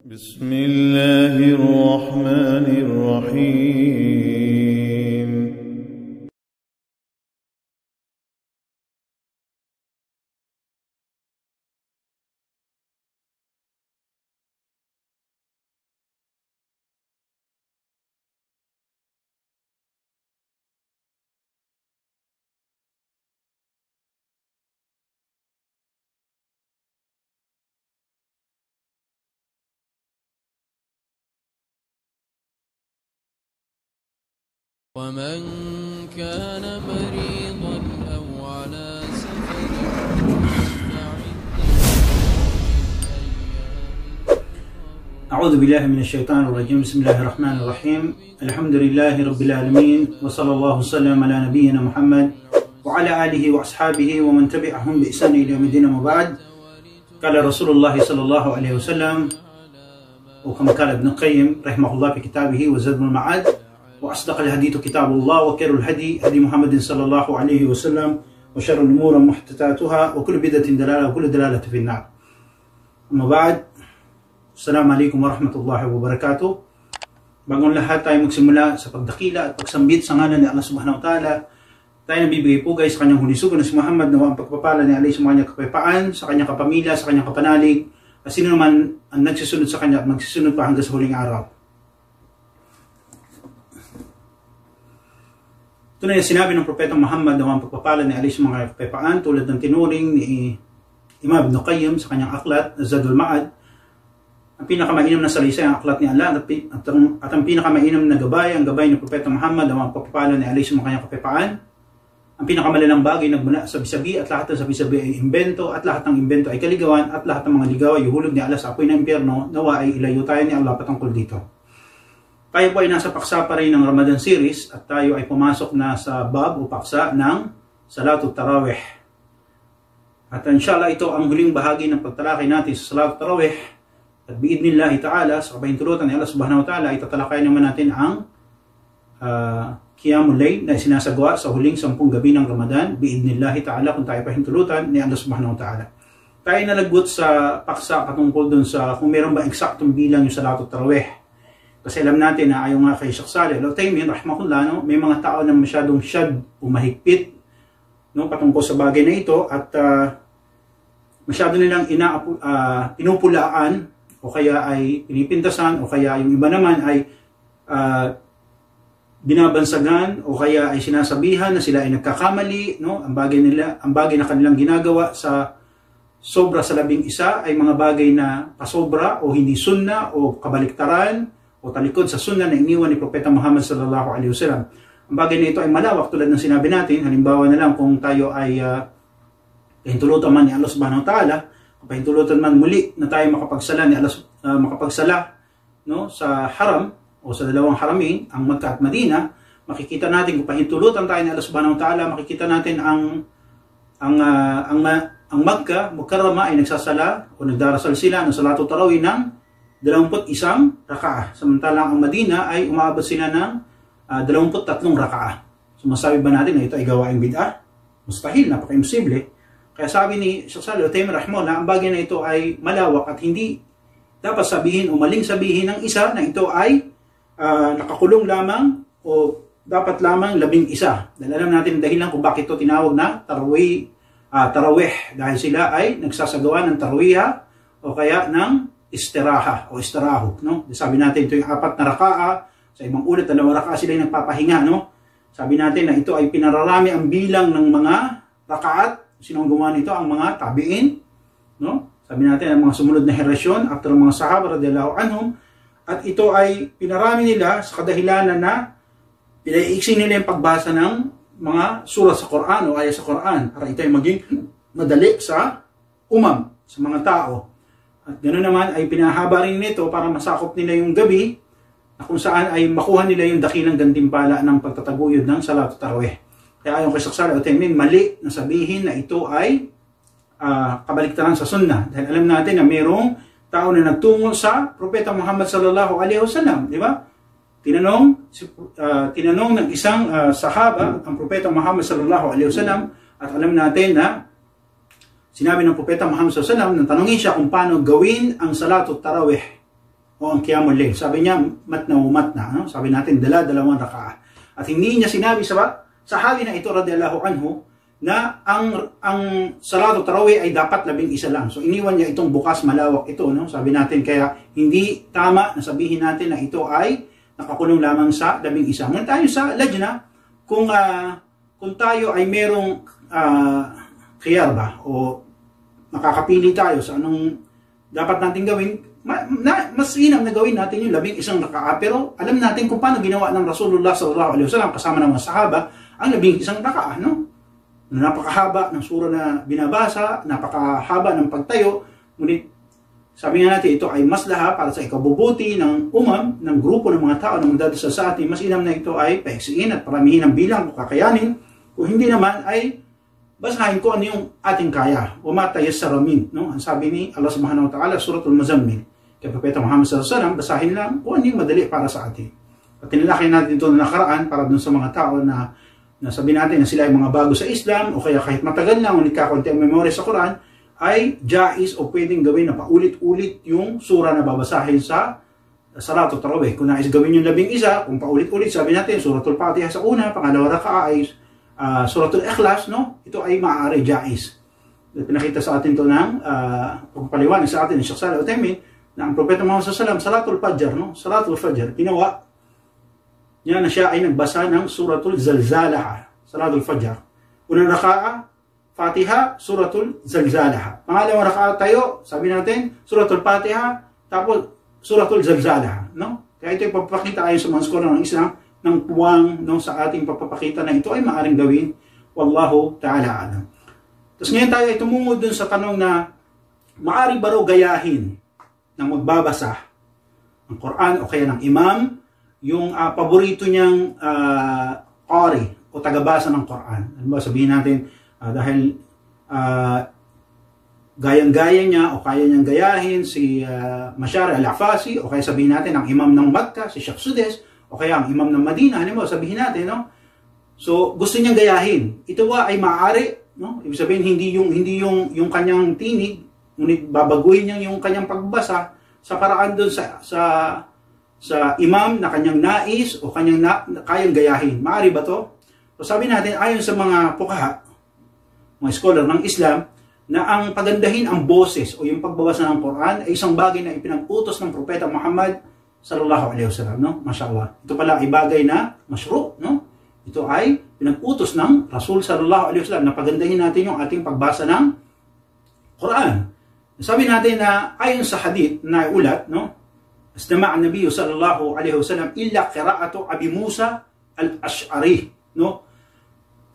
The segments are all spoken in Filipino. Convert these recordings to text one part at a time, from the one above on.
بسم الله الرحمن الرحيم. ومن كان مريضا أو على سفر أعوذ بالله من الشيطان الرجيم. بسم الله الرحمن الرحيم. الحمد لله رب العالمين، وصلى الله وسلم على نبينا محمد وعلى آله وأصحابه ومن تبعهم بإحسان إلى يوم الدين. وبعد، قال رسول الله صلى الله عليه وسلم، وكما قال ابن القيم رحمه الله في كتابه وزاد المعاد: وأصدق الحديث كتاب الله، وخير الهدي هدي محمد صلى الله عليه وسلم، وشر الأمور محدثاتها، وكل بدعة ضلالة، وكل ضلالة في النار. أما بعد، Assalamu alaikum warahmatullahi wabarakatuh. Bagong lahat, tayo magsimula sa pagdakila at pagsambit sa ngalan ni Allah subhanahu wa ta'ala. Tayo nabibigay po guys sa kanyang hunisugo na si Muhammad, na ang pagpapala ni Allah sa kanyang kapayapaan, sa kanyang kapamilya, sa kanyang kapanalig, at sino naman ang nagsisunod sa kanya at magsisunod pa hanggang sa huling araw. Tunay na sinabi ng Propeta Muhammad na ang pagpapala ni Allah sa mga kapayapaan, tulad ng tinuring ni Imam Ibn Qayyim sa kanyang aklat na Zadul Ma'ad. Ang pinakamainam na salaysay ang aklat ni Allah, at ang pinakamainam na gabay, ang gabay ni Propeta Muhammad na ang pagpapala ni Allah sa mga kanyang kapayapaan. Ang pinakamalalang bagay nagmula sa sabi-sabi, at lahat ng sabi-sabi ay imbento, at lahat ng imbento ay kaligawan, at lahat ng mga ligaw ay ihulog ni Allah sa apoy ng impyerno. Nawa ay ilayo tayo ni Allah patungkol dito. Tayo po ay nasa paksa pa rin ng Ramadan series, at tayo ay pumasok na sa bab o paksa ng Salatul Tarawih. At inshallah, ito ang huling bahagi ng pagtalakay natin sa Salatul Tarawih. At biidnillahi ta'ala, sa kapahintulutan ni Allah subhanahu wa ta'ala, itatalakay naman natin ang Qiyamul Layl na sinasagawa sa huling 10 gabi ng Ramadan. Biidnillahi ta'ala, kung tayo pahintulutan ni Allah subhanahu wa ta'ala. Tayo nalagot sa paksa katungkol dun sa kung meron ba eksaktong bilang yung Salatul Tarawih. Kasi alam natin na ayon nga kay Sheikh Saleh Al-Uthaymin rahimahullah, no, may mga tao na masyadong syad o mahigpit, no, patungkol sa bagay na ito, at masyado nilang pinupulaan, o kaya ay pinipintasan, o kaya yung iba naman ay binabansagan, o kaya ay sinasabihan na sila ay nagkakamali, no? Ang bagay na kanilang ginagawa sa sobra sa 11 ay mga bagay na pasobra o hindi sunna o kabaliktaran o talikod sa sunna na iniwan ni Propeta Muhammad sallallahu alaihi wasallam. Ang bagay na ito ay malawak tulad ng sinabi natin. Halimbawa na lang, kung tayo ay pahintulutan man ni Allah subhanahu wa ta'ala, pahintulutan man muli na tayo makapagsala ni Allah, makapagsala, no, sa haram o sa dalawang haramin, ang Makkah at Madina, makikita natin kung pahintulutan tayo ni Allah subhanahu wa ta'ala, makikita natin ang Makkah Mukarrama ay nagsasala o nagdarasal sila ng Salatul Tarawih ng 21 rakaah, samantalang ang Madina ay umaabot sila ng 23 rakaah. So masabi ba natin na ito ay gawaing bid'ah? Mustahil, napaka-imposible. Kaya sabi ni Sheikh Saleh Al-Uthaymin rahimahullah, ang bagay na ito ay malawak at hindi dapat sabihin o maling sabihin ng isa na ito ay nakakulong lamang o dapat lamang 11. Dahil alam natin dahilan kung bakit ito tinawag na tarawih, dahil sila ay nagsasagawa ng tarawih o kaya ng istiraha o istiraho, no? Sabi natin ito yung 4 na raka'a, sa ibang ulit 2 raka'a sila yung nagpapahinga, no? Sabi natin na ito ay pinararami ang bilang ng mga rakaat. Sino ang gumawa nito? Ang mga tabi'in, no? Sabi natin ang mga sumunod na henerasyon after ang mga sahaba radhiyallahu anhum, at ito ay pinarami nila sa kadahilanan na pinaiiksi nila yung pagbasa ng mga surah sa Quran o ayat sa Quran para ito ay maging madali sa sa mga tao. At ganoon naman ay pinahaba rin nito para masakop nila yung gabi na kung saan ay makuha nila yung dakilang gantimpala ng pagtataguyod ng Salatul Tarawih. Kaya ayon kay Sheikh Saleh Al-Uthaymin, mali na sabihin na ito ay kabaliktaran sa sunnah. Dahil alam natin na mayroong tao na nagtungo sa Propeta Muhammad sallallahu alaihi wasallam, di ba? Tinanong ng isang sahaba ang Propeta Muhammad sallallahu alaihi wasallam, at alam natin na sinabi ng Propeta Muhammad sallallahu alaihi wasallam, nang tanongin siya kung paano gawin ang Salatul Tarawih. o ang Qiyamul Layl. Sabi niya, matna o matna. No? Sabi natin, dalawang raka'ah. At hindi niya sinabi sa sahabi na ito, radiyallahu anhu, na ang Salatul Tarawih ay dapat 11 lang. So iniwan niya itong bukas, malawak ito. No? Sabi natin, kaya hindi tama na sabihin natin na ito ay nakakulong lamang sa 11. Ngunit tayo sa lajna, kung tayo ay merong khiyar ba, o makakapili tayo sa anong dapat natin gawin, mas inam na gawin natin yung 11 raka'ah. Pero alam natin kung paano ginawa ng Rasulullah sallallahu alaihi wasallam kasama ng mga sahaba ang 11 raka'ah, no? Napakahaba ng sura na binabasa, napakahaba ng pagtayo, ngunit sabi nga natin ito ay maslaha para sa ikabubuti ng ng grupo ng mga tao na magdadasal sa atin. Mas inam na ito ay paiksiin at paramihin ang bilang kung kakayanin. Kung hindi naman ay basahin ko ano yung ating kaya. Wama tayassara min, no? Ang sabi ni Allah Subhanahu wa Ta'ala, Suratul Muzammil, kay Propeta Muhammad sallallahu alaihi wasallam, basahin lang kung ano yung madali para sa atin. At tinilaki natin ito na nakaraan para dun sa mga tao na sabi natin na sila ay mga bago sa Islam o kaya kahit matagal na ngunit kakunti ang memorya sa Quran, ay jais o pwedeng gawin na paulit-ulit yung sura na babasahin sa Salatul Tarawih. Kung nais gawin yung 11, kung paulit-ulit, sabi natin, Suratul Fatiha sa una, pangalawa raka'ah ay Suratul Ikhlas, no? Ito ay maaari jais. Pinakita sa atin ito ng pagpaliwanag sa atin ni Sheikh Salih Uthaymeen na ang Propeta Muhammad sallallahu alaihi wasallam, Salatul Fajr, no? Salatul Fajr, ginawa niya na siya ay nagbasa ng Suratul Zalzalah, Salatul Fajr. Unang raka'ah, Fatiha, Suratul Zalzalah. Pangalawang raka'ah tayo, sabi natin, Suratul Fatiha, tapos Suratul Zalzalah, no? Kaya ito yung papapakita ayon sa mga scholar ng Islam ng puwang, no, sa ating papapakita na ito ay maaaring gawin. Wallahu ta'ala alam. Tapos ngayon tayo ay tumungo dun sa tanong na maaari ba raw gayahin ng magbabasa ng Quran o kaya ng imam yung paborito niyang qari o tagabasa ng Quran. Ano ba sabihin natin, dahil gayang-gaya niya o kaya niyang gayahin si Mashari al-Afasi, o kaya sabihin natin ang imam ng Makkah, si Sheikh Sudes, o kaya ang imam ng Madina, ano ba sabihin natin, no? So gusto niyang gayahin. Ito ba ay maaari, no? Ibig sabihin hindi yung kanyang tinig, ngunit babaguhin niya yung kanyang pagbasa sa paraan doon sa imam na kanyang nais o kanyang kayang gayahin. Maaari ba to? So sabi natin, ayon sa mga fuqaha, mga scholar ng Islam, na ang pagandahin ang boses o yung pagbabasa ng Quran ay isang bagay na ipinag-utos ng Propeta Muhammad sallallahu alaihi wasallam, no? Mashallah. Ito pala ay bagay na masyru', no? Ito ay pinag-utos ng Rasul sallallahu alaihi wasallam na pagandahin natin yung ating pagbasa ng Quran. Sabi natin na ayon sa hadith na ulat, no? Istama'a an-nabiy sallallahu alaihi wasallam illa qira'atu Abi Musa al-Ash'ari, no?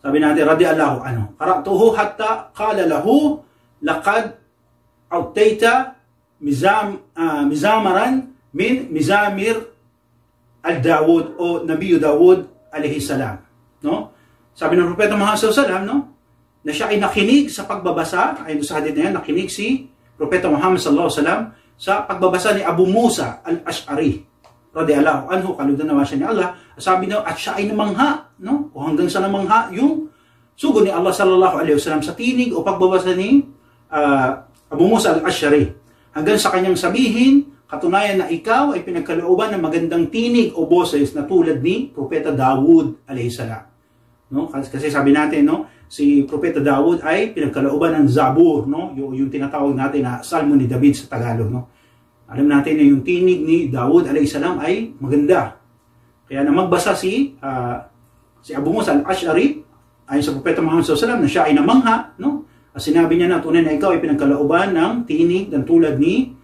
Sabi natin radiyallahu anhu, qara'tuhu hatta qala lahu laqad awtayta mizamaran min mizamir al-Dawud o Nabiy Dawud alaihi salam, no? Sabi ng Propeta Muhammad sallallahu alaihi wasallam, no, na siya ay nakinig sa pagbabasa, ayon sa hadith na yan, nakinig si Propeta Muhammad sallallahu alaihi wasallam sa pagbabasa ni Abu Musa al-Ash'ari radiyallahu anhu, kaludan naman siya ni Allah. Sabi daw, at siya ay namangha, no? O hanggang sa namangha yung sugo ni Allah sallallahu alaihi wasallam sa tinig o pagbabasa ni Abu Musa al-Ash'ari, hanggang sa kanyang sabihin, katunayan na ikaw ay pinagkalooban ng magandang tinig o boses na tulad ni Propeta Dawud alaihi salam, no? Kasi sabi natin, no, si Propeta Dawud ay pinagkalooban ng Zabur, no? Yung tinatawag natin na Salmo ni David sa Tagalog, no? Alam natin na yung tinig ni Dawud alayhi salam ay maganda. Kaya na magbasa si Abu Musa al-Ash'ari ayon sa Propeta Muhammad sallallahu alaihi wasallam na siya ay namangha, no? At sinabi niya na tunay na ikaw ay pinagkalooban ng tinig ng tulad ni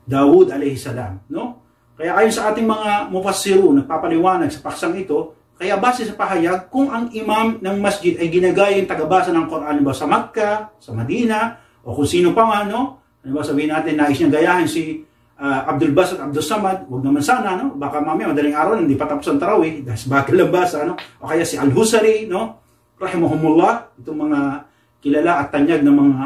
Dawud alayhi salam, no? Kaya ayon sa ating mga mufassiru nagpapaliwanag sa paksang ito, kaya base sa pahayag, kung ang imam ng masjid ay ginagaya yung tagabasa ng Quran ba sa Makkah, sa Madina, o kung sino pa nga, no? Ano ba sabihin natin, nais niyang gayahin si Abdul Bas at Abdul Samad, huwag naman sana, no? Baka mamaya madaling araw hindi pa tapos ang tarawih, dahil bagal lang basa, no? O kaya si Al-Husari, no? Rahimahumullah, itong mga kilala at tanyag ng mga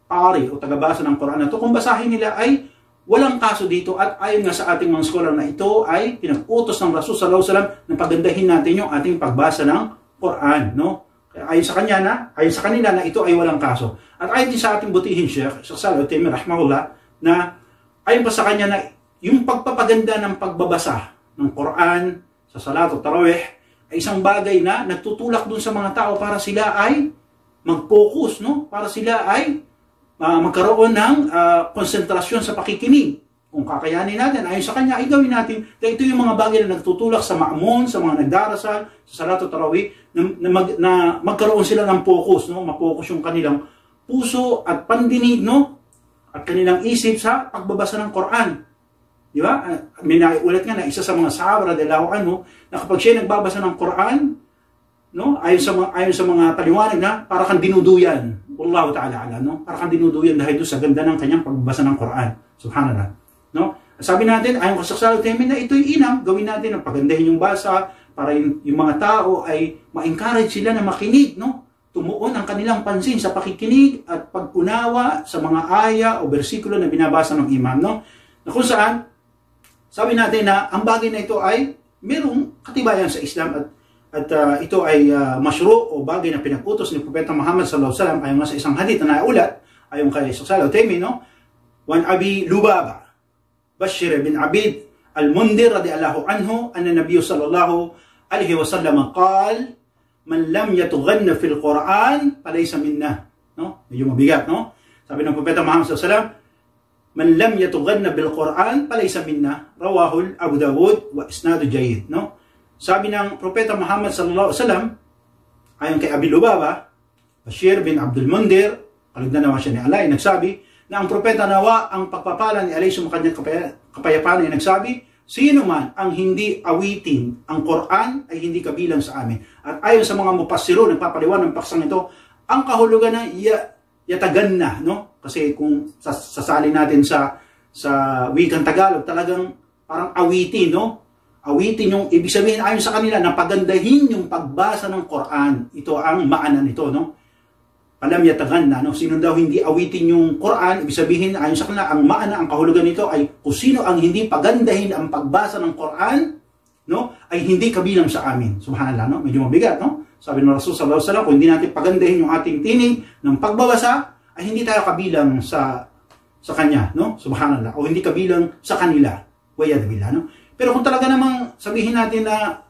qari o tagabasa ng Quran na ito, kung basahin nila ay walang kaso dito, at ayon nga sa ating mga scholar na ito ay pinag-utos ng Rasul sallallahu alaihi wasallam na pagandahin natin yung ating pagbasa ng Quran, no? Kaya ayon sa kanila na ito ay walang kaso. At ayon din sa ating butihin Sheikh Salih Uthaymeen rahimahullah, na ayon pa sa kanya na yung pagpapaganda ng pagbabasa ng Quran sa salat o tarawih ay isang bagay na nagtutulak dun sa mga tao para sila ay mag-focus, no? Para sila ay magkaroon ng konsentrasyon sa pakikinig. Kung kakayanin natin, ayon sa kanya, ay gawin natin. Dahil ito yung mga bagay na nagtutulak sa ma'mun, sa mga nagdarasal, sa salat o tarawih, na magkaroon sila ng focus, no? Ma-focus yung kanilang puso at pandinig, no? At kanilang isip sa pagbabasa ng Quran. Di ba? May naiulat nga na isa sa mga sahaba radhiyallahu anhu na kapag siya nagbabasa ng Quran, no? Ayon sa mga paliwanag na para kang dinuduyan. Wallahu ta'ala ala, no? Para kang dinuduyan dahil doon sa ganda ng kanyang pagbabasa ng Quran. Subhanallah. No? Sabi natin, ayon sa Sallallahu Alaihi na ito'y inam, gawin natin ang pagandahin yung basa para yung mga tao ay ma-encourage sila na makinig, no? Tumuon ang kanilang pansin sa pakikinig at pag-unawa sa mga aya o bersikulo na binabasa ng imam, no? Na kung saan, sabi natin na ang bagay na ito ay mayroong katibayan sa Islam at ito ay masyru o bagay na pinag-utos ni Propeta Muhammad sallallahu alaihi wasallam ayon sa isang hadith na naulat ayon kay Sallallahu Alaihi no? Wan Abi Lubaba Bashir bin Abid al-Mundir radiyallahu anhu anna Nabiy sallallahu alaihi wasallam qala man lam yatughanna fil Quran falaysa minna, no? Medyo mabigat, no? Sabi ng Propeta Muhammad sallallahu alaihi wasallam, man lam yatughanna bil Quran falaysa minna, rawahu Abu Dawud wa isnadu jayyid, no? Sabi ng Propeta Muhammad sallallahu alaihi wasallam ayon kay Abi Lubaba Bashir bin Abdul Mundir, kalugdan naman siya ni Allah, nagsabi na ang propeta nawa ang pagpapala ni alayhi kanyang kapayapaan ay nagsabi, sino man ang hindi awitin ang Quran ay hindi kabilang sa amin. At ayon sa mga mupassiro, nagpapaliwanag ng paksang ito, ang kahulugan na yataganna, no? Kasi kung sasali natin sa wikang Tagalog, talagang parang awitin, no? Awitin yung ibig sabihin ayon sa kanila na pagandahin yung pagbasa ng Quran. Ito ang maanan nito, no? Alam yataganna, no? Sino daw hindi awitin yung Quran, ibig sabihin ayon sa kanila ang maana, ang kahulugan nito ay kung sino ang hindi pagandahin ang pagbasa ng Quran, no? Ay hindi kabilang sa amin. Subhanallah, no? Medyo mabigat, no? Sabi ng Rasul sallallahu alaihi wasallam, kung hindi natin pagandahin yung ating tinig ng pagbabasa, ay hindi tayo kabilang sa kanya, no? Subhanallah, o hindi kabilang sa kanila. Wayad billah, no? Pero kung talaga namang sabihin natin na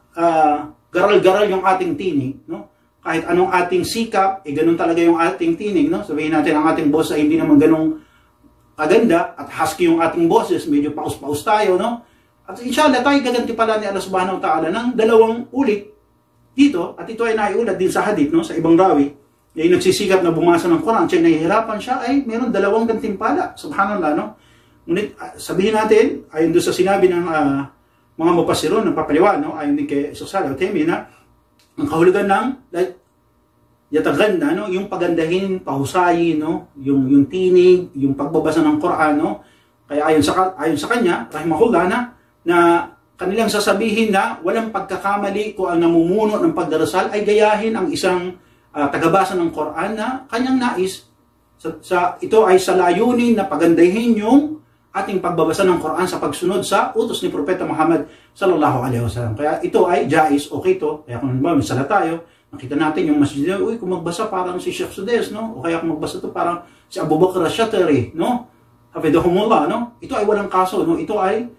garal-garal yung ating tinig, no? Kahit anong ating sikap, ganun talaga yung ating tinig, no? Sabihin natin ang ating boss ay hindi naman ganung kaganda at husky yung ating boses, medyo paus-paus tayo, no? At inshallah tayo gaganti pala ni Allah subhanahu wa ta'ala ng 2 ulit dito, at ito ay naiulat din sa hadith, no? Sa ibang rawi, yung nagsisikap na bumasa ng Quran, siya nahihirapan siya, ay meron 2 gantimpala, subhanallah, no? Ngunit sabihin natin, ayon doon sa sinabi ng mga mupassiron ng papaliwan, no? Ayon din kay Sallallahu Alaihi na ang kahulugan ng yataganda, no? Yung pagandahin, pahusayin, no? Yung tinig, yung pagbabasa ng Quran, no? Kaya ayon sa kanya, rahimahullah, na kanilang sasabihin na walang pagkakamali kung ang namumuno ng pagdarasal ay gayahin ang isang tagabasa ng Quran na kanyang nais. Ito ay sa layunin na pagandahin yung ating pagbabasa ng Quran sa pagsunod sa utos ni Propeta Muhammad sallallahu alaihi wasallam. Kaya ito ay jais, okay to. Kaya kung may sala tayo, nakita natin yung masjid, uy, kung magbasa parang si Sheikh Sudes, no? O kaya kung magbasa to parang si Abu Bakr Ash-Shatari, no? Hafidhahumullah, no? Ito ay walang kaso, no? Ito ay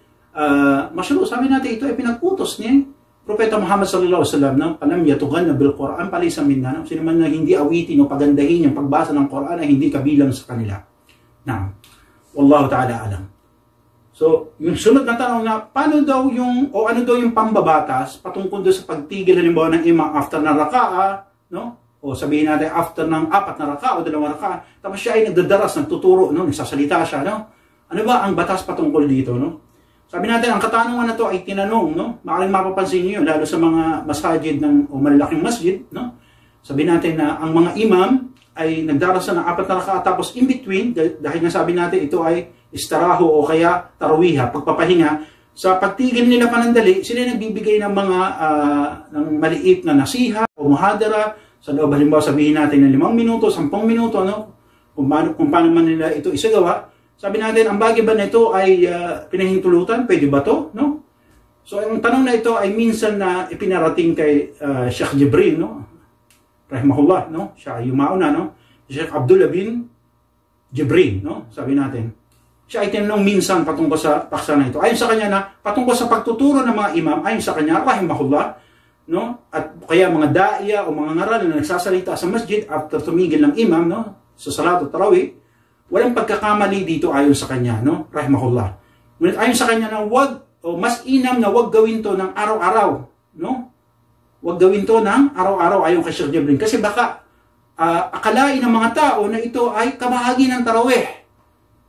masyuro. Sabi natin, ito ay pinag-utos ni Propeta Muhammad sallallahu alaihi wasallam, no? Alam yatughanna bil Quran falaysa minna, no? Sino man na hindi awitin o pagandahin yung pagbasa ng Quran ay hindi kabilang sa kanila. Now, wallahu ta'ala alam. So, yung sunod na tanong na, ano daw yung pambabatas patungkol doon sa pagtigil halimbawa ng imam after na raka'a, no? O sabihin natin after ng 4 na raka'a o 2 raka'a, tapos siya ay nagdadaras, nagtuturo, no? Nagsasalita siya, no? Ano ba ang batas patungkol dito, no? Sabi natin, ang katanungan na to ay tinanong, no? Maaaring mapapansin niyo, lalo sa mga masajid o malalaking masjid, no? Sabi natin na ang mga imam ay nagdarasa ng 4 na raka'a, tapos in between, dahil nga sabi natin ito ay istaraho o kaya tarwiha, pagpapahinga, sa pagtigil nila panandali, sila nagbibigay ng mga ng maliit na nasiha o muhadara, sa loob halimbawa sabihin natin ng 5 minuto, 10 minuto, no? Kung paano man nila ito isagawa. Sabi natin, ang bagay ba na ito ay pinahintulutan? Pwede ba to? No? So, ang tanong na ito ay minsan na ipinarating kay Sheikh Jibril, no? Rahimahullah, no? Siya yung mauna, no? Sheikh Abdullah bin Jibril, no? Sabi natin. siya ay tinanong minsan patungkol sa paksa na ito. Ayon sa kanya na patungkol sa pagtuturo ng mga imam, ayon sa kanya, rahimahullah, no? At kaya mga daiya o mga ngaral na nagsasalita sa masjid after tumigil ng imam, no? Sa salat o tarawih, walang pagkakamali dito ayon sa kanya, no? Rahimahullah. Ngunit ayon sa kanya na mas inam na wag gawin to ng araw-araw, no? Wag gawin to ng araw-araw ayon kay Sheikh Jibrin. Kasi baka akalain ng mga tao na ito ay kabahagi ng tarawih,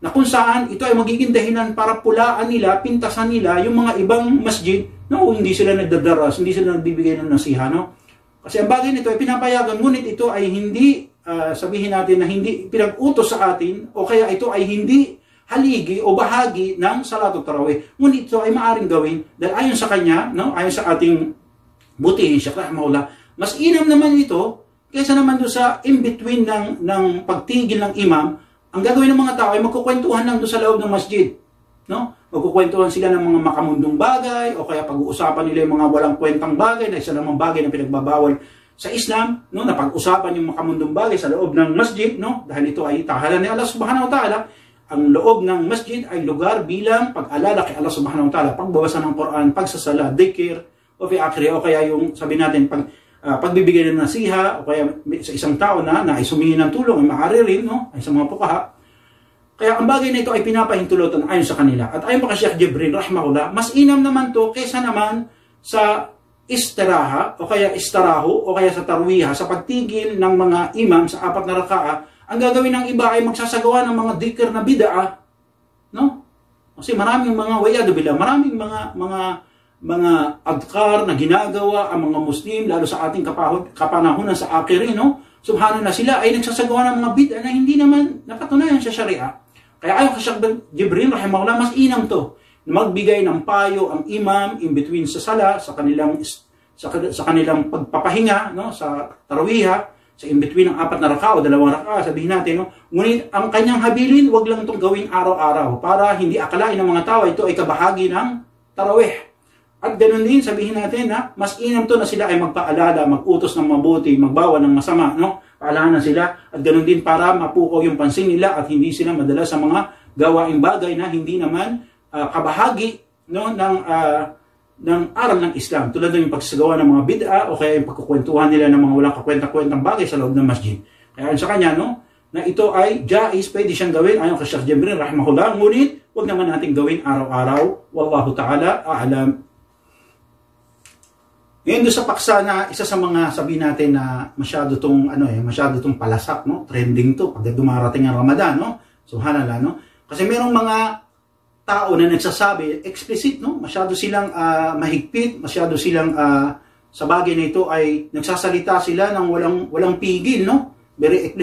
na kung saan ito ay magiging dahilan para pulaan nila, pintasan nila yung mga ibang masjid na hindi sila nagdadaras, hindi sila nagbibigay ng nasiha, no? Kasi ang bagay nito ay pinapayagan, ngunit ito ay hindi, sabihin natin na hindi pinag-utos sa atin, o kaya ito ay hindi haligi o bahagi ng salat o tarawih. Ngunit ito ay maaring gawin dahil ayon sa kanya, no? Ayon sa ating butihin, Sheikh rahimahullah, mas inam naman ito kaysa naman doon sa in-between ng pagtigil ng imam. Ang gagawin ng mga tao ay magkukwentuhan lang doon sa loob ng masjid, no? Magkukwentuhan sila ng mga makamundong bagay o kaya pag-uusapan nila yung mga walang kwentang bagay na isa namang bagay na pinagbabawal sa Islam, no? Na pag-usapan yung makamundong bagay sa loob ng masjid, no? Dahil ito ay tahanan ni Allah Subhanahu wa Ta'ala. Ang loob ng masjid ay lugar bilang pag-alala kay Allah Subhanahu wa Ta'ala, pagbabasa ng Quran, pagsasala, dhikr, o fi akhiri, o kaya yung sabi natin pagbibigay ng nasiha, o kaya sa isang tao na ay sumingi ng tulong, ay maaari rin, no? Ay sa mga pukaha. Kaya ang bagay na ito ay pinapahintulutan ayon sa kanila. At ayon pa kay Sheikh Jibrin rahimahullah, mas inam naman to kaysa naman sa istiraha o kaya istarahu o kaya sa tarwiha, sa pagtigil ng mga imam sa 4 na raka'a. Ang gagawin ng iba ay magsasagawa ng mga dhikr na bid'ah, no? Kasi maraming mga wayado bila, maraming mga adhkar na ginagawa ang mga Muslim, lalo sa ating kapanahunan sa akhirin, no? Subhanallah, sila ay nagsasagawa ng mga bid'ah na hindi naman nakatunayan sa Sharia. Kaya ayon kay Sheikh Jibrin rahimahullah, mas inam to na magbigay ng payo ang imam in between sa sala, sa kanilang pagpapahinga, no? Sa tarawiha, sa in between ng 4 na raka o 2 raka, sabihin natin, no? Ngunit ang kanyang habilin, wag lang itong gawing araw-araw para hindi akalain ng mga tao ito ay kabahagi ng tarawih. At ganoon din, sabihin natin na mas inam to na sila ay magpaalala, mag-utos ng mabuti, magbawal ng masama, no? Paalanan sila, at ganoon din para mapukaw yung pansin nila at hindi sila madala sa mga gawaing bagay na hindi naman kabahagi, no, ng aral ng Islam. Tulad ng yung pagsagawa ng mga bid'ah o kaya yung pagkukwentuhan nila ng mga walang kakwenta-kwentang bagay sa loob ng masjid. Kaya sa kanya, no, na ito ay jais, pwede siyang gawin ayon kay Sheikh Jibrin rahimahullah, ngunit huwag naman natin gawin araw-araw. Wallahu ta'ala a'lam. Ngayon doon sa paksa na isa sa mga sabi natin na masyado tong palasak, no? Trending to pag dumarating ang Ramadan, no? Subhanallah, no? Kasi merong mga tao na nagsasabi explicit, no? Masyado silang mahigpit, masyado silang sa bagay na ito ay nagsasalita sila ng walang pigil, no? Very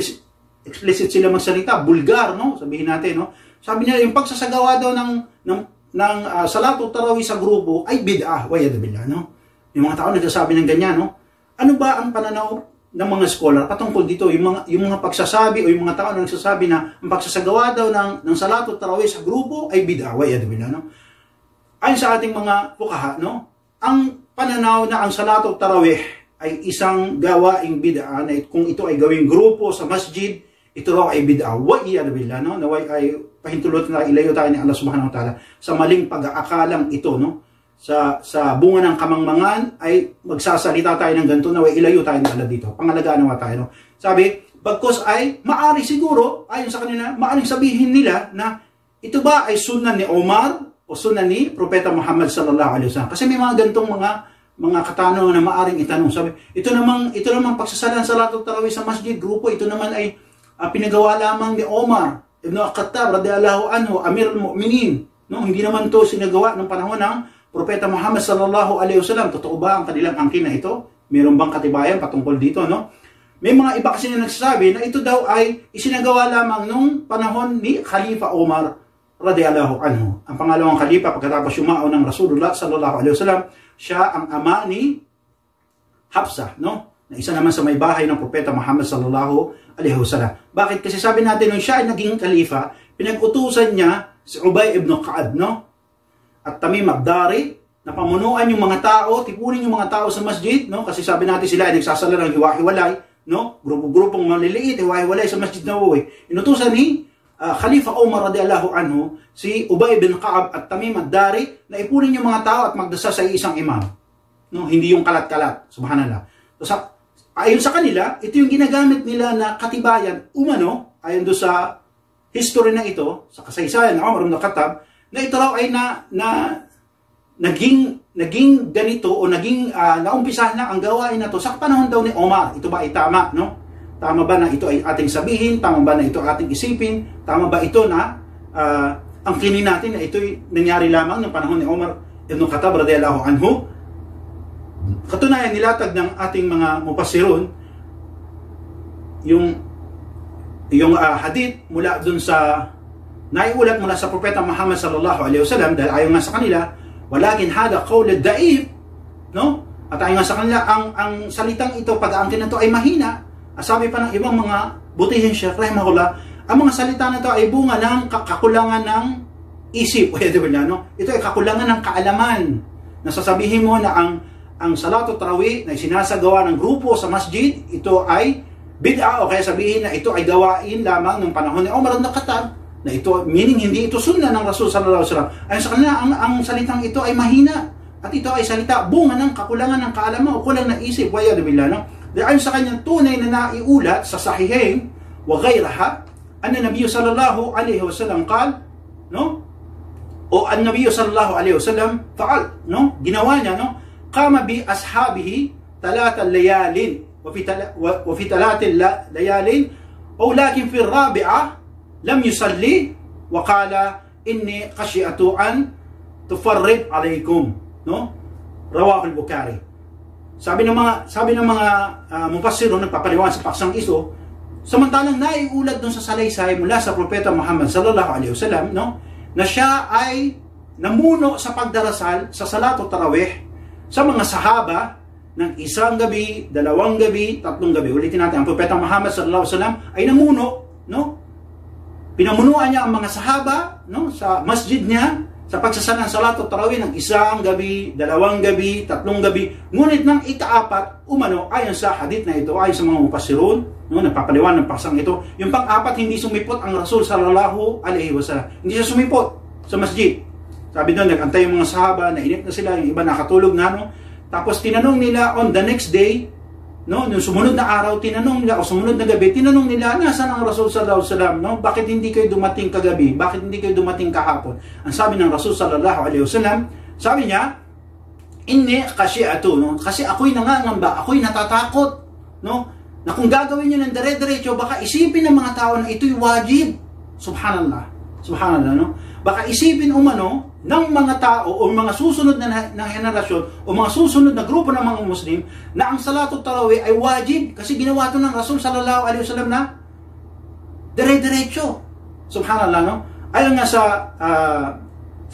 explicit sila magsalita, bulgar, no? Sabihin natin, no? Sabi nila yung pagsasagawa daw ng salat o tarawih sa grupo ay bid'ah, wa'yad billah, no? Yung mga tao nagsasabi ng ganyan, no? Ano ba ang pananaw ng mga scholar patungkol dito? Yung mga pagsasabi o yung mga tao na nagsasabi na ang pagsasagawa daw ng salat o tarawih sa grupo ay bid'ah, wa'yad billah, no? Ayon sa ating mga fuqaha, no? Ang pananaw na ang salat o tarawih ay isang gawaing bid'ah na kung ito ay gawing grupo sa masjid, ito raw ay bid'ah, wa'yad billah, no? Naway ay pahintulot na ilayo tayo ni Allah Subhanahu wa Ta'ala sa maling pag-aakalang ito, no? Sa bunga ng kamangmangan ay magsasalita tayo ng ganito na ilayo tayo ng Allah dito. Pangalagaan naman tayo, no? Sabi, bagkos ay maari siguro, ayon sa kanila, maaring sabihin nila na ito ba ay sunan ni Omar o sunan ni Propeta Muhammad sallallahu alaihi wasallam. Kasi may mga gantong mga katanungan na maaring itanong. Sabi, ito namang pagsasalan sa salat o tarawih sa masjid, grupo, ito naman ay pinagawa lamang ni Omar ibn Khattab radhiyallahu anhu, Amirul Mu'minin, no? Hindi naman to sinagawa ng panahon ng Propeta Muhammad sallallahu alaihi wasallam. Totoo ba ang kanilang angkin na ito? Mayroon bang katibayan patungkol dito, no? May mga iba kasi na nagsasabi na ito daw ay isinagawa lamang nung panahon ni Khalifa Umar radhiyallahu anhu. Ang pangalawang khalifa pagkatapos yumao ng Rasulullah sallallahu alaihi wasallam, siya ang ama ni Hafsa, no? Na isa naman sa may bahay ng Propeta Muhammad sallallahu alaihi wasallam. Bakit? Kasi sabi natin nung siya ay naging khalifa, pinag-utusan niya si Ubay ibn Ka'ab, no? At Tamim Ad-Dari, na pamunuan yung mga tao, tipunin yung mga tao sa masjid, no? Kasi sabi natin sila ay nagsasala ng hiwa-hiwalay, no? Grupo-grupong maliliit, hiwa-hiwalay sa Masjid Nabawi. Inutusan ni Khalifa Umar radiyallahu anhu, si Ubay bin Ka'ab at Tamim ad-Dari, na ipunin yung mga tao at magdasal sa isang imam. No, hindi yung kalat-kalat. Subhanallah. So, ayon sa kanila, ito yung ginagamit nila na katibayan, umano, ayon do sa history na ito, sa kasaysayan ng Umar ibn Khattab, na ito raw ay naging ganito o naging naumpisahan na ang gawain na to sa panahon daw ni Omar. Ito ba ay tama, no? Tama ba na ito ay ating sabihin? Tama ba na ito ating isipin? Tama ba ito na ang kinin natin na ito ay nangyari lamang ng panahon ni Omar ibn Khattab radiyallahu anhu? Katunayan, nilatag ng ating mga mufassirun yung hadith mula dun sa naiulat mula sa propeta Muhammad sallallahu alaihi wasallam, dahil ayon nga sa kanila, walakin hada qawl ad-da'if, no? At ayon nga sa kanila, ang salitang ito, pag-aangkin na ito ay mahina. Sabi pa ng ibang mga butihin Sheikh rahimahullah, ang mga salita na ito ay bunga ng kakulangan ng isip. No? Ito ay kakulangan ng kaalaman. Nasasabihin mo na ang Salatul Tarawih na sinasagawa ng grupo sa masjid, ito ay bid'a, o kaya sabihin na ito ay gawain lamang ng panahon ni Umar ibn Khattab, na ito, meaning hindi ito sunna ng Rasul sallallahu alaihi wasallam. Ayon sa kanila, ang salitang ito ay mahina. At ito ay salita bunga ng kakulangan ng kaalaman o kulang na isip. Wa'yadu billah, no? Dahil sa kanyang tunay na naiulat sa Sahihain wa ghayraha, anna Nabiy sallallahu alaihi wasallam qal, no? O an Nabiy sallallahu alaihi wasallam fa'al, no? Ginawa niya, no? Qama bi ashabihi 3 layalin wa fi 3 layalin aw lakin fi ar-rabi'ah lam yusalli wa qala inni khashi'atu an tufarrid alaykum, no? Rawahu al-Bukhari. Sabi ng mga mufassirun, nagpapaliwanag sa paksang iso, samantalang naiulat doon sa salaysay mula sa propeta Muhammad sallallahu alaihi wasallam, no, na siya ay namuno sa pagdarasal sa Salatul Tarawih sa mga sahaba ng 1 gabi, 2 gabi, 3 gabi. Ulitin natin, ang propeta Muhammad sallallahu alaihi wasallam ay namuno, no? Pinamunuan niya ang mga sahaba, no, sa masjid niya sa pagsasala ng Salatul Tarawih ng 1 gabi, 2 gabi, 3 gabi. Ngunit ng ika-4, umano, ayon sa hadith na ito, ayon sa mga mufassirun, no, nagpapaliwanag ng paksang ito, yung pang-4, hindi sumipot ang Rasul sallallahu alaihi wasallam. Hindi siya sumipot sa masjid. Sabi doon, nag-antay yung mga sahaba, nainip na sila, yung iba nakatulog na, no? Tapos tinanong nila on the next day, no, yung sumunod na araw, tinanong nila, o sumunod na gabi, tinanong nila, nasaan ang Rasul sallallahu alaihi wasallam, no? Bakit hindi kayo dumating kagabi? Bakit hindi kayo dumating kahapon? Ang sabi ng Rasul sallallahu alaihi wasallam, sabi niya, inni khashi'atu, no? Kasi ako'y nangangamba, ako'y natatakot, no? Na kung gagawin niyo ng dire-diretso, baka isipin ng mga tao na ito'y wajib. Subhanallah. Subhanallah, no? Baka isipin umano ng mga tao o mga susunod na henerasyon o mga susunod na grupo ng mga Muslim na ang Salatul Tarawih ay wajib kasi ginawa ito ng Rasul sallallahu alaihi wasallam na dire-diretso. Subhanallah, no? Ayon nga sa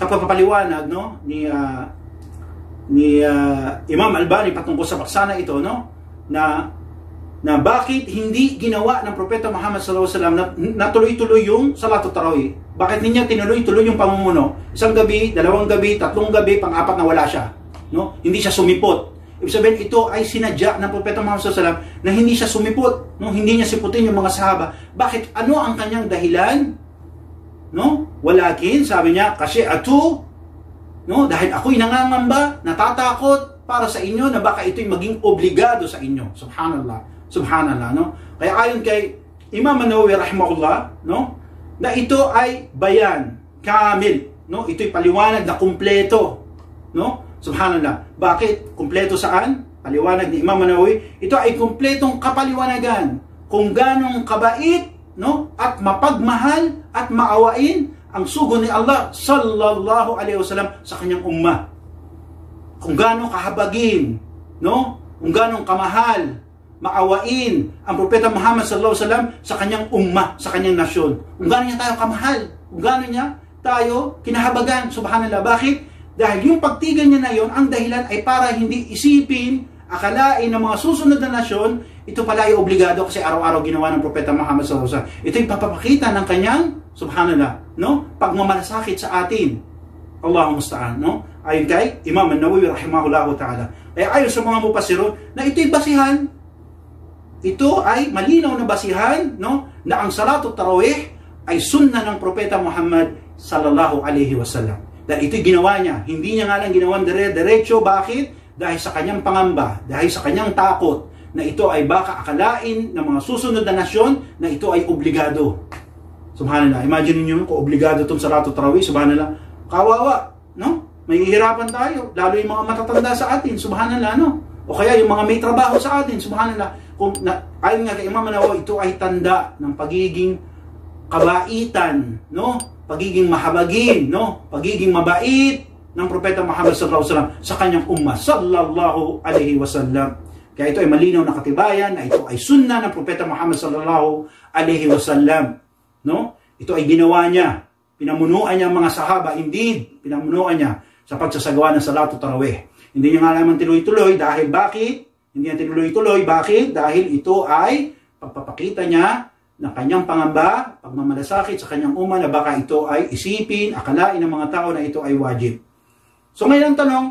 pagpapaliwanag, no, ni Imam Albani patungkol sa paksana ito, no, na bakit hindi ginawa ng propeta Muhammad sallallahu alaihi wasallam na tuloy-tuloy yung Salatul Tarawih. Bakit niya tinuloy-tuloy yung pamumuno? 1 gabi, 2 gabi, 3 gabi, pang-4 na wala siya, no? Hindi siya sumipot. Ibig sabihin, ito ay sinadya ng propeta Muhammad sallallahu alaihi wasallam na hindi siya sumipot, no? Hindi niya siputin yung mga sahaba. Bakit? Ano ang kanyang dahilan? No? Walakin, sabi niya, kasi ato, no? Dahil ako'y nangangamba, natatakot para sa inyo na baka ito'y maging obligado sa inyo. Subhanallah. Subhanallah, no? Kaya ayon kay Imam Nawawi rahimahullah, no, na ito ay bayan kamil, no? Ito'y paliwanag na kumpleto, no? Subhanallah. Bakit? Kumpleto saan? Paliwanag ni Imam Nawawi, ito ay kumpletong kapaliwanagan kung ganong kabait, no, at mapagmahal at maawain ang sugo ni Allah sallallahu alaihi wasallam sa kanyang ummah. Kung ganong kahabagin, no? Kung ganong kamahal, maawain ang propeta Muhammad sallallahu alaihi wasallam sa kanyang ummah, sa kanyang nasyon. Kung gaano niya tayo kamahal, kung gaano niya tayo kinahabagan. Subhanallah. Bakit? Dahil yung pagtigil niya na yon, ang dahilan ay para hindi isipin, akalain ng mga susunod na nasyon, ito pala ay obligado kasi araw-araw ginawa ng propeta Muhammad sallallahu alaihi wasallam. Ito yung papapakita ng kanyang, subhanallah, no, pagmamalasakit sa atin. Allahumma musta'an, no? Ayon kay Imam Nawawi rahimahullahu ta'ala. Ayon sa mga mufassirun na ito'y basihan, ito ay malinaw na basihan, no, na ang Salatul Tarawih ay sunna ng Propeta Muhammad sallallahu alaihi wasallam. Dahil ito'y ginawa niya. Hindi niya nga lang ginawan diretso. Bakit? Dahil sa kanyang pangamba, dahil sa kanyang takot na ito ay baka akalain ng mga susunod na nasyon na ito ay obligado. Subhanallah. Imagine niyo kung obligado itong Salatul Tarawih. Subhanallah. Kawawa. No? May hihirapan tayo. Lalo yung mga matatanda sa atin. Subhanallah. No? O kaya yung mga may trabaho sa atin. Subhanallah. Ayon nga kay Imam Nawawi, ito ay tanda ng pagiging kabaitan, no? Pagiging mahabagin, no? Pagiging mabait ng Propeta Muhammad sallallahu alaihi wasallam sa kanyang ummah sallallahu alaihi wasallam. Kaya ito ay malinaw na katibayan na ito ay sunna ng Propeta Muhammad sallallahu alaihi wasallam, no? Ito ay ginawa niya, pinamunuan niya ang mga sahaba, indeed, pinamunuan niya sa pagsasagawa ng Salatul Tarawih. Hindi niya nga naman tinuloy-tuloy dahil bakit? Hindi niya tinuloy-tuloy. Bakit? Dahil ito ay pagpapakita niya ng kanyang pangamba, pagmamalasakit sa kanyang ummah na baka ito ay isipin, akalain ng mga tao na ito ay wajib. So ngayon ang tanong,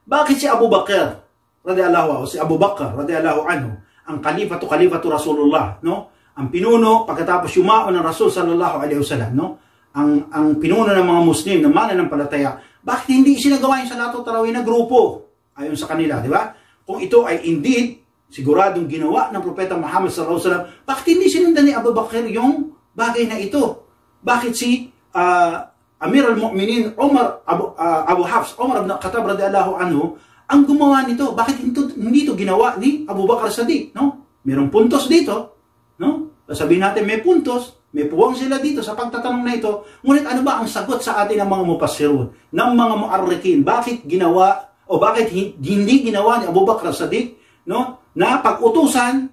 bakit si Abu Bakr radhiyallahu anhu, si Abu Bakr radhiyallahu anhu, ang kalifatu Rasulullah, no? Ang pinuno pagkatapos yumao ng Rasul sallallahu alaihi wasallam, no? Ang pinuno ng mga Muslim na mananampalataya, bakit hindi isinagawa yung Salatul Tarawih na grupo? Ayon sa kanila, di ba? Kung ito ay indeed siguradong ginawa ng Propeta Muhammad sallallahu alaihi wasallam, bakit hindi sinundan ni Abu Bakr yung bagay na ito? Bakit si Amir al-Mu'minin Abu Hafs, Umar ibn Khattab radhiyallahu anhu ang gumawa nito? Bakit hindi ito ginawa ni Abu Bakr Siddiq, no? Mayroong puntos dito, no? Sabihin natin may puntos, may puwang sila dito sa pagtatanong na ito. Ngunit ano ba ang sagot sa atin ng mga mufassirun, ng mga mu'arrikin? Bakit ginawa o bakit hindi ginawa ni Abu Bakr Siddiq, no, na pag-utusan,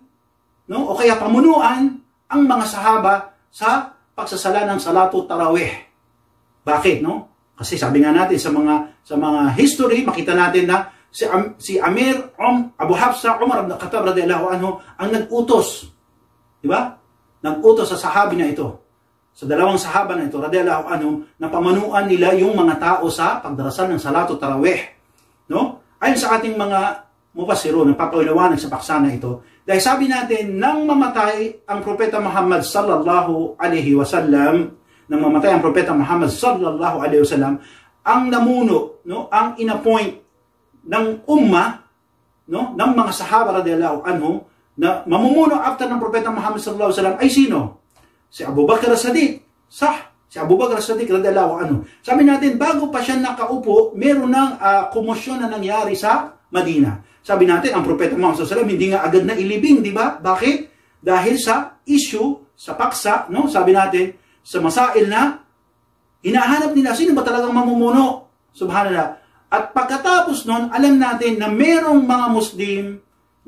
no, o kaya pamunuan ang mga sahaba sa pagsasala ng Salatul Tarawih? Bakit, no? Kasi sabi nga natin sa mga history, makita natin na si Amir Abu Hafsa Umar ibn Khattab radhiyallahu anhu ang nag-utos, di ba? Nag-utos sa sahabi na ito, sa dalawang sahaba na ito radhiyallahu anhu, na pamanuan nila yung mga tao sa pagdarasal ng Salatul Tarawih. No? Ayon sa ating mga mufassirun, nagpapaliwanag sa paksa na ito, dahil sabi natin, nang mamatay ang Propeta Muhammad sallallahu alaihi wasallam, ang namuno, no, ang inappoint ng ummah, no, ng mga sahaba radhiyallahu anhu, na mamumuno after ng Propeta Muhammad sallallahu alaihi wasallam ay sino? Si Abu Bakr As-Siddiq. Si Abu Bakr As-Siddiq radhiyallahu anhu. Sabi natin, bago pa siya nakaupo, meron ng komosyon na nangyari sa Madina. Sabi natin, ang Propeta Muhammad sallallahu alaihi wasallam hindi nga agad na ilibing, di ba? Bakit? Dahil sa issue, sa paksa, no? Sabi natin, sa masail na hinahanap nila, sino ba talagang mamumuno? Subhanallah. At pagkatapos nun, alam natin na merong mga Muslim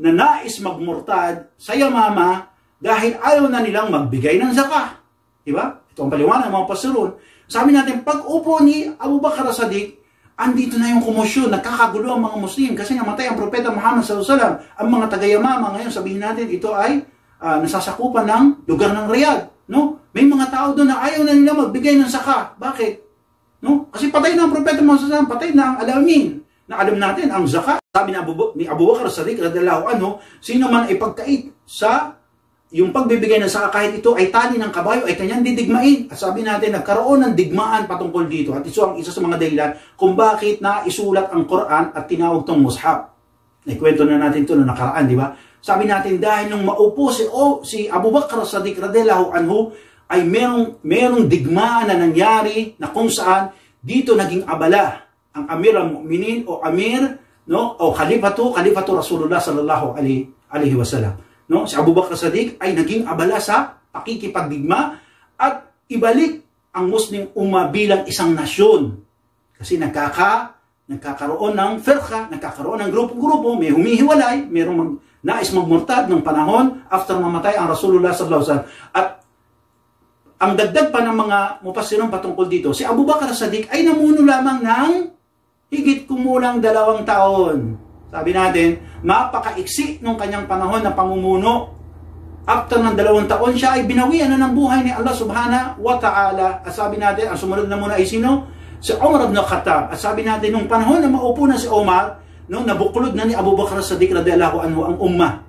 na nais magmurtad sa Yamama dahil ayaw na nilang magbigay ng zakah. Diba? Ito ang paliwanag ng mga pasirun. Sabi natin, pag upo ni Abu Bakr As-Siddiq, andito na yung komosyon, nagkakagulo ang mga Muslim kasi namatay ang Propeta Muhammad sallallahu alaihi wasallam. Ang mga taga-Yamama ngayon, sabihin natin, ito ay nasasakupan ng lugar ng Riyadh. No? May mga tao doon na ayaw na nila magbigay ng zakah. Bakit? No? Kasi patay na ang Propeta Muhammad sallallahu alaihi wasallam, patay na ang alamin. Na alam natin, ang zakah, sabi ni Abu Bakr As-Siddiq radhiyallahu anhu, sino man ay pagkait sa yung pagbibigay ng zakah, kahit ito ay tali ng kabayo, ay kanyang didigmain. At sabi natin, nagkaroon ng digmaan patungkol dito. At ito ang isa sa mga dahilan kung bakit na isulat ang Quran at tinawag tong mushaf. Naikwento na natin ito noong nakaraan, di ba? Sabi natin, dahil nung maupo si Abu Bakr As-Siddiq radhiyallahu anhu, ay merong digmaan na nangyari na kung saan dito naging abala ang Amir al-Mu'minin o Amir, no, o Khalifatu Rasulullah sallallahu alaihi wasallam. No, si Abu Bakr As-Siddiq ay naging abala sa pakikipagdigma at ibalik ang Muslim Ummah bilang isang nasyon. Kasi nagkakaroon ng firqa, nagkakaroon ng grupo-grupo, may humihiwalay, mayroong nais magmurtad ng panahon after mamatay ang Rasulullah sallallahu alaihi wasallam. At ang dagdag pa ng mga mufassirun patungkol dito, si Abu Bakr As-Siddiq ay namuno lamang ng higit kumulang 2 taon. Sabi natin, mapakaiksi nung kanyang panahon na pamumuno. After ng 2 taon, siya ay binawian na ng buhay ni Allah subhanahu wa ta'ala. At sabi natin, ang sumunod na muna ay sino? Si Umar ibn Khattab. At sabi natin, nung panahon na maupo na si Umar, nung nabuklod na ni Abu Bakr As-Siddiq radhiyallahu anhu ang ummah.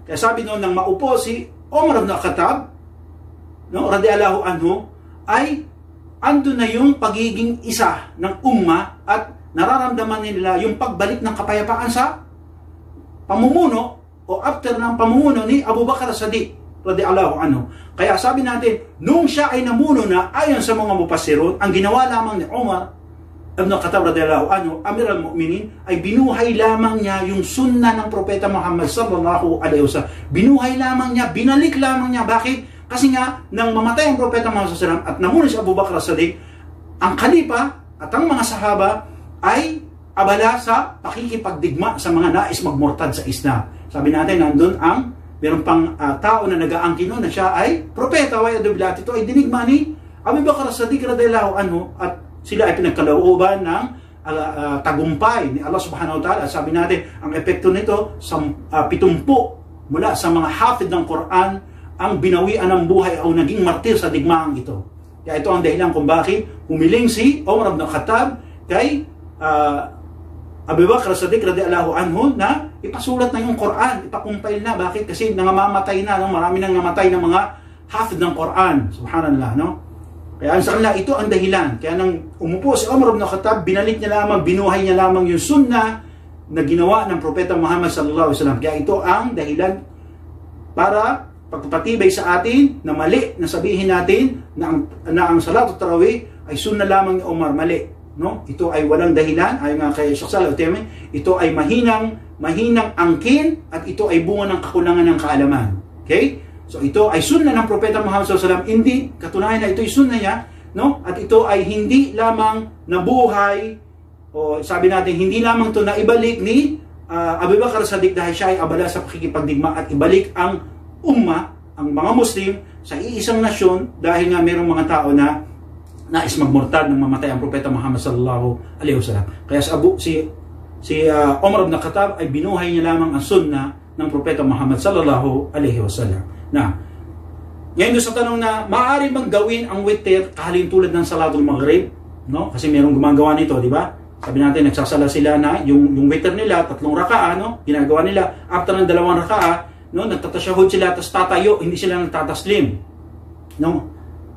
Kaya sabi noon, nang maupo si Umar ibn Khattab, no, radiyallahu anhu, ay ando na yung pagiging isa ng umma at nararamdaman nila yung pagbalik ng kapayapaan sa pamumuno o after ng pamumuno ni Abu Bakr as-Siddiq radiyallahu anhu. Kaya sabi natin, nung siya ay namuno na ayon sa mga mufassirun, ang ginawa lamang ni Umar ibn Khattab radiyallahu anhu, Amir al-Mu'minin, ay binuhay lamang niya yung sunna ng Propeta Muhammad sallallahu alaihi wasallam. Binuhay lamang niya, binalik lamang niya. Bakit? Kasi nga, nang mamatay ang Propeta Muhammad sallallahu alaihi wasallam at namuno si Abu Bakr as-Siddiq, ang khalifa at ang mga sahaba ay abala sa pakikipagdigma sa mga nais magmurtad sa Islam. Sabi natin, nandun ang meron pang tao na nag-aangkin na siya ay propeta. Ito ay dinigma ni Abu Bakr as-Siddiq radiyallahu anhu at sila ay pinagkalooban ng tagumpay ni Allah subhanahu wa ta'ala. Sabi natin, ang epekto nito, 70 mula sa mga hafid ng Quran ang binawian ng buhay o naging martir sa digmaang ito. Kaya ito ang dahilan kung bakit humiling si Umar ibn Khattab kay Abu Bakr as-Siddiq radiyallahu anhu na ipasulat na yung Quran, ipakumpile na. Bakit? Kasi nangamatay na, no? Marami nang namatay ng mga hafid ng Quran. Subhanallah, no? Kaya sa kanila, ito ang dahilan. Kaya nang umupo si Umar ibn Khattab, binalik niya lamang, binuhay niya lamang yung sunnah na ginawa ng Propeta Muhammad sallallahu alaihi wasallam. Kaya ito ang dahilan para pagpapatibay sa atin na mali na sabihin natin na ang Salatul Tarawih ay sunnah lamang ni Umar. Mali, no? Ito ay walang dahilan. Ayon nga kay Sheikh Salih Al-Uthaymeen, ito ay mahinang angkin at ito ay bunga ng kakulangan ng kaalaman. Okay? So ito ay sunnah ng Propeta Muhammad sallallahu alaihi wasallam. Hindi katunayan na ito ay sunnah niya, no? At ito ay hindi lamang nabuhay o sabi natin hindi lamang ito na ibalik ni Abu Bakr as-Siddiq dahil siya ay abala sa pakikipagdigma at ibalik ang umma, ang mga Muslim sa iisang nasyon dahil nga mayroong mga tao na nais magmurtad nang mamatay ang Propeta Muhammad sallallahu alaihi wasallam. Kaya si Umar ibn Khattab ay binuhay niya lamang ang sunnah ng Propeta Muhammad sallallahu alaihi wasallam. Na, ngayon sa tanong na maaari bang gawin ang witr kahalin tulad ng Salatul Maghrib, no? Kasi mayroong gumagawa nito, di ba? Sabi natin nagsasala sila na yung witr nila 3 raka'a, no? Ginagawa nila after ng 2 raka'a, no? Nagtatashahud sila tapos tatayo, hindi sila nagtataslim. No?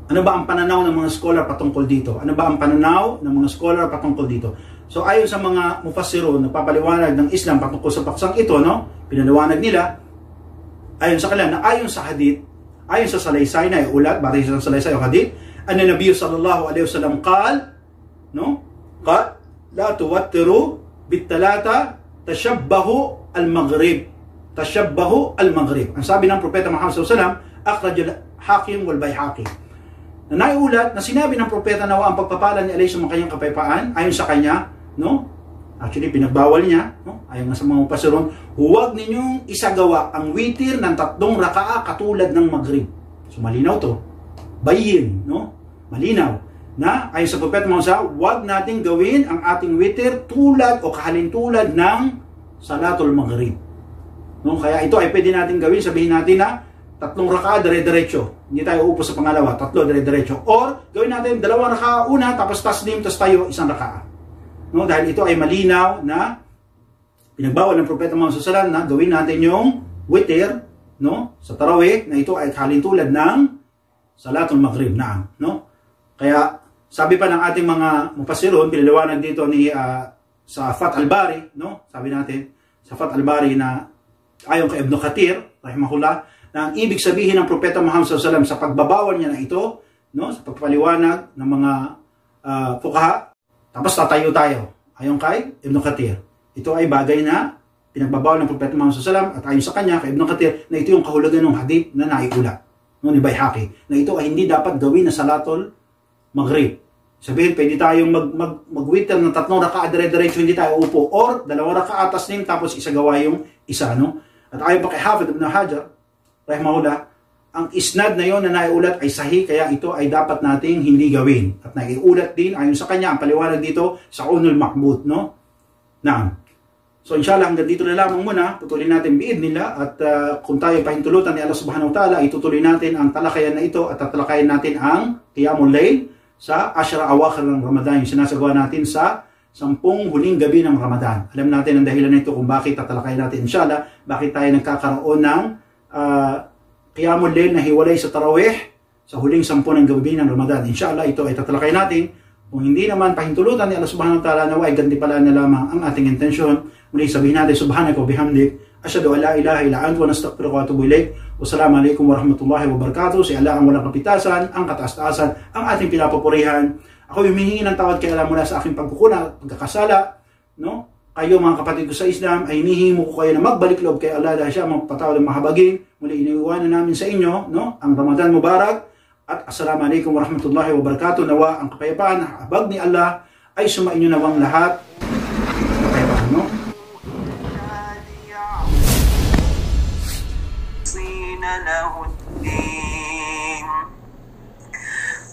Ano ba ang pananaw ng mga scholar patungkol dito? Ano ba ang pananaw ng mga scholar patungkol dito? So ayon sa mga mufassirun, nagpapaliwanag ng Islam patungkol sa paksang ito, no? Pinaliwanag nila ayon sa kanila na ayon sa hadith, ayon sa salaysay na ulat, batay sa salaysay o hadith, an Nabi sallallahu alaihi wasallam no? Qal la tuwattiru bit-talata tashabbahu al-maghrib. Tashabbahu al-maghrib. Ang sabi ng Propeta Muhammad sallallahu alaihi wasallam, akhrajul Hakim wal Baihaqi. Na naiulat na sinabi ng propeta na ang pagpapala ni Allah sa mga kanyang kapayapaan ayon sa kanya, no? Actually, pinagbawal niya, no? Ayon nga sa mga mufassirun, huwag ninyong isagawa ang witir ng 3 raka'a katulad ng maghrib. So, malinaw to. Bayin, no? Malinaw. Na, ayon sa Propeta Muhammad, huwag natin gawin ang ating witir tulad o kahalintulad ng Salatul Maghrib. No? Kaya ito ay pwede natin gawin, sabihin natin na 3 raka'a dire-diretso. Hindi tayo upo sa pangalawa, 3 dire-diretso. Or, gawin natin 2 raka'a una, tapos taslim, tapos tayo 1 raka'a. No, dahil ito ay malinaw na pinagbawal ng Propeta Muhammad sallallahu alaihi wasallam na gawin natin yung witr, no, sa tarawih na ito ay kalintulad ng Salatul Maghrib na, no? Kaya sabi pa ng ating mga mufassirun, pinaliwanag dito ni sa Fath al-Bari, no? Sabi natin sa Fath al-Bari na ayon kay Ibn Kathir rahimahullah na ang ibig sabihin ng Propeta Muhammad sallallahu alaihi wasallam sa pagbabawal niya na ito, no, sa pagpaliwanag ng mga fuqaha. Tapos tatayo tayo. Ayon kay Ibn Kathir. Ito ay bagay na pinagbabawal ng Propeta Muhammad sallallahu alaihi wasallam at ayon sa kanya kay Ibn Kathir na ito yung kahulugan ng hadith na naiulat, no, ni Baihaqi, na ito ay hindi dapat gawin na Salatul Maghrib. Sabihin, pwede tayong mag-witr ng 3 raka'a dire-diretso, hindi tayo upo, or 2 raka'a taslim tapos isagawa yung isa, no? At ayon pa kay Hafid ibn Hajar rahimahullah, ang isnad na yon na naiulat ay sahih, kaya ito ay dapat nating hindi gawin. At naiulat din, ayon sa kanya, ang paliwanag dito sa Unul Maqbut, no? Naam. So inshallah, hanggang dito na lamang muna. Patuloy natin biid nila at kung tayo pahintulutan ni Allah subhanahu wa ta'ala, itutuloy natin ang talakayan na ito at tatalakayan natin ang Qiyamul Layl sa Ashra Awakhir ng Ramadan, yung sinasagawa natin sa 10 huling gabi ng Ramadan. Alam natin ang dahilan nito kung bakit tatalakayan natin inshallah, bakit tayo nagkakaroon ng Qiyamul Layl na hiwalay sa tarawih sa huling 10 ng gabi ng Ramadan. Inshallah, ito ay tatalakay natin. Kung hindi naman pahintulutan ni Allah subhanahu wa ta'ala, nawa ay gantimpalaan na lamang ang ating intensyon. Muli sabihin natin, subhanaka wa bihamdik, asyhadu an la ilaha illa anta wa nastaghfiruka wa atubu ilaik. Wassalamualaikum warahmatullahi wabarakatuh. Si Allah ang walang kapitasan, ang kataas-taasan, ang ating pinapupurihan. Ako humihingi ng tawad kay Allah mula sa aking pagkukuna, pagkakasala, no? Kayo mga kapatid ko sa Islam, ay hinihimo ko kayo na magbalik loob kay Allah dahil siya magpatawad ng mahabagin. Muli iniiwanan namin sa inyo, no? Ang Ramadan Mubarak. At assalamualaikum warahmatullahi wabarakatuh. Nawa ang kapayapaan, habag ni Allah ay sumainyo nawang lahat. Kapayapaan, no?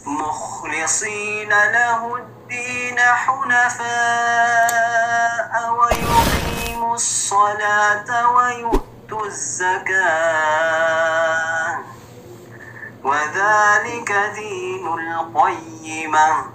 مخلصين له الدين حنفاء ويقيموا الصلاة ويؤتوا الزكاة وذلك دين القيمة